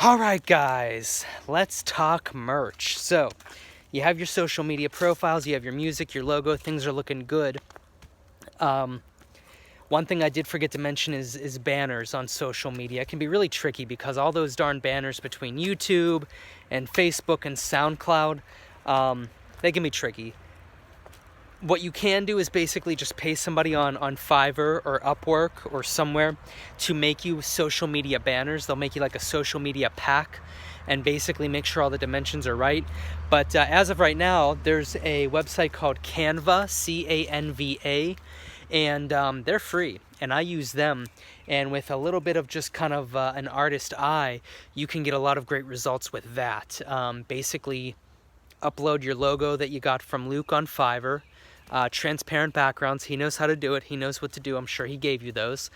Alright guys, let's talk merch. So, you have your social media profiles, you have your music, your logo, things are looking good. One thing I did forget to mention is banners on social media. It can be really tricky because all those darn banners between YouTube and Facebook and SoundCloud, they can be tricky. What you can do is basically just pay somebody on Fiverr or Upwork or somewhere to make you social media banners. They'll make you like a social media pack and basically make sure all the dimensions are right. But as of right now, there's a website called Canva, C-A-N-V-A, and they're free. And I use them. And with a little bit of just kind of an artist eye, you can get a lot of great results with that. Basically, upload your logo that you got from Luke on Fiverr. Transparent backgrounds. He knows how to do it. He knows what to do. I'm sure he gave you those.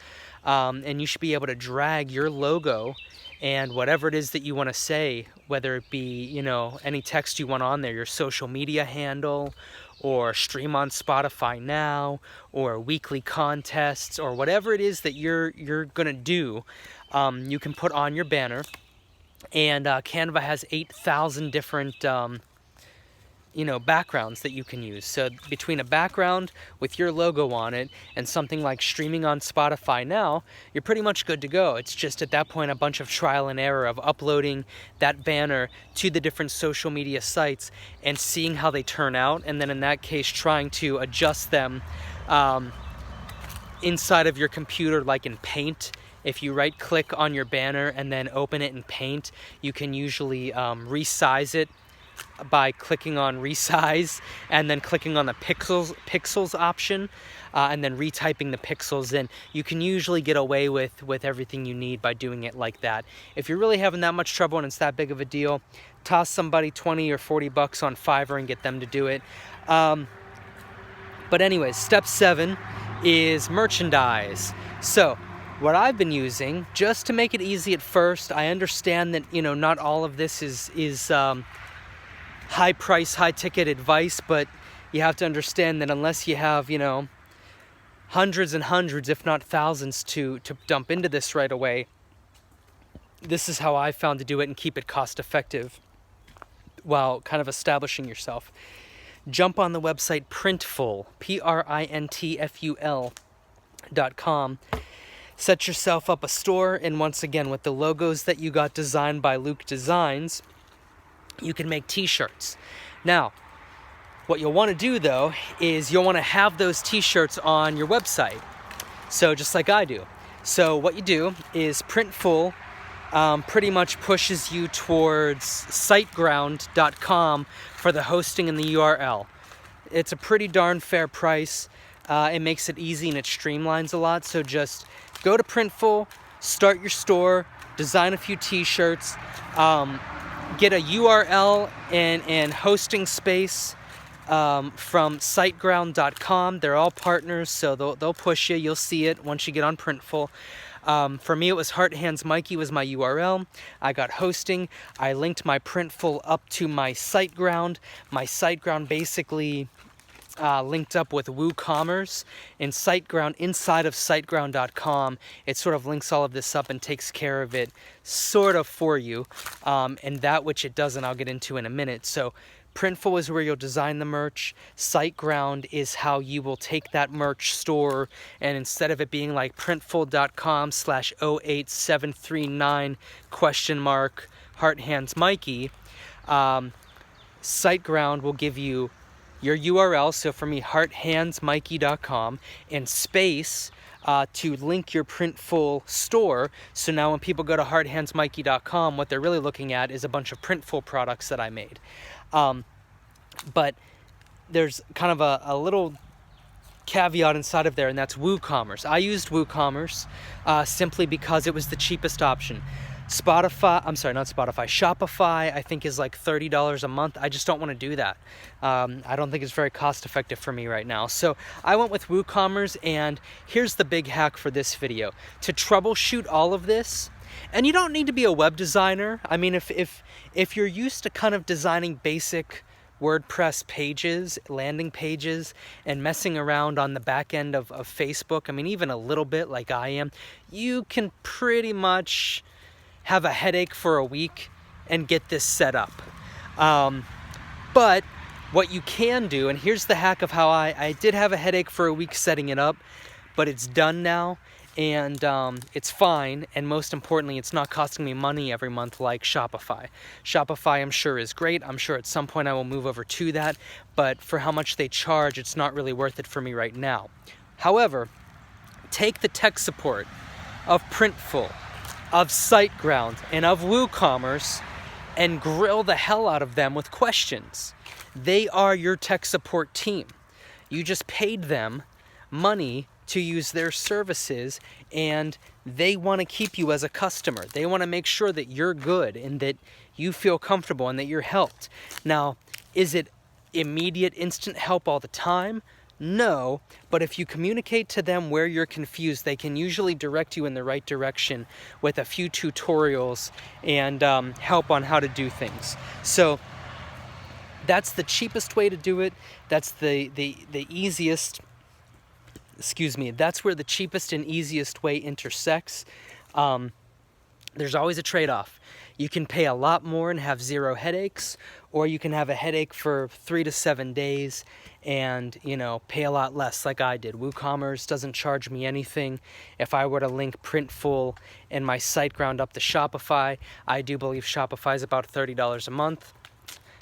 And you should be able to drag your logo and whatever it is that you want to say, whether it be, you know, any text you want on there, your social media handle, or stream on Spotify now, or weekly contests, or whatever it is that you're gonna do, you can put on your banner. And Canva has 8,000 different backgrounds that you can use. So between a background with your logo on it and something like streaming on Spotify now, you're pretty much good to go. It's just at that point a bunch of trial and error of uploading that banner to the different social media sites and seeing how they turn out, and then in that case trying to adjust them inside of your computer, like in Paint. If you right click on your banner and then open it in Paint, you can usually resize it by clicking on resize and then clicking on the pixels option and then retyping the pixels in. You can usually get away with everything you need by doing it like that. If you're really having that much trouble and it's that big of a deal, toss somebody 20 or 40 bucks on Fiverr and get them to do it. But anyways, step 7 is merchandise. So what I've been using, just to make it easy at first, I understand that, not all of this is high price, high ticket advice, but you have to understand that unless you have, hundreds and hundreds, if not thousands, to dump into this right away, this is how I found to do it and keep it cost effective while kind of establishing yourself. Jump on the website Printful, printful.com. Set yourself up a store, and once again, with the logos that you got designed by Luke Designs, you can make t-shirts. Now, what you'll want to do though is you'll want to have those t-shirts on your website. So just like I do. So what you do is Printful pretty much pushes you towards siteground.com for the hosting and the URL. It's a pretty darn fair price. It makes it easy and it streamlines a lot. So just go to Printful, start your store, design a few t-shirts, get a URL and hosting space from siteground.com. They're all partners, so they'll push you. You'll see it once you get on Printful. For me, it was Mikey was my URL. I got hosting. I linked my Printful up to my SiteGround. My SiteGround basically linked up with WooCommerce, and SiteGround, inside of siteground.com, it sort of links all of this up and takes care of it sort of for you, and that which it doesn't I'll get into in a minute. So Printful is where you'll design the merch. SiteGround is how you will take that merch store, and instead of it being like printful.com/08739 $HeartHandsMikey, SiteGround will give you your URL, so for me, HeartHandsMikey.com, and space to link your Printful store. So now when people go to HeartHandsMikey.com, what they're really looking at is a bunch of Printful products that I made. But there's kind of a little caveat inside of there, and that's WooCommerce. I used WooCommerce simply because it was the cheapest option. Shopify, I think is like $30 a month. I just don't want to do that. I don't think it's very cost effective for me right now. So I went with WooCommerce, and here's the big hack for this video. To troubleshoot all of this, and you don't need to be a web designer. I mean, if you're used to kind of designing basic WordPress pages, landing pages, and messing around on the back end of Facebook, I mean, even a little bit like I am, you can pretty much have a headache for a week and get this set up. But what you can do, and here's the hack of how I did have a headache for a week setting it up, but it's done now, and it's fine, and most importantly, it's not costing me money every month like Shopify. Shopify, I'm sure, is great. I'm sure at some point I will move over to that, but for how much they charge, it's not really worth it for me right now. However, take the tech support of Printful, of SiteGround, and of WooCommerce, and grill the hell out of them with questions. They are your tech support team. You just paid them money to use their services, and they want to keep you as a customer. They want to make sure that you're good and that you feel comfortable and that you're helped. Now, is it immediate, instant help all the time? No, but if you communicate to them where you're confused, they can usually direct you in the right direction with a few tutorials and help on how to do things. So that's the cheapest way to do it. That's the easiest. Excuse me, that's where the cheapest and easiest way intersects. There's always a trade-off. You can pay a lot more and have zero headaches, or you can have a headache for 3 to 7 days and, pay a lot less like I did. WooCommerce doesn't charge me anything. If I were to link Printful and my SiteGround up to Shopify, I do believe Shopify is about $30 a month.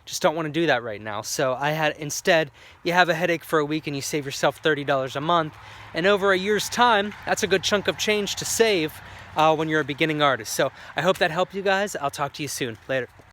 Just don't want to do that right now. So instead, you have a headache for a week and you save yourself $30 a month. And over a year's time, that's a good chunk of change to save when you're a beginning artist. So I hope that helped you guys. I'll talk to you soon. Later.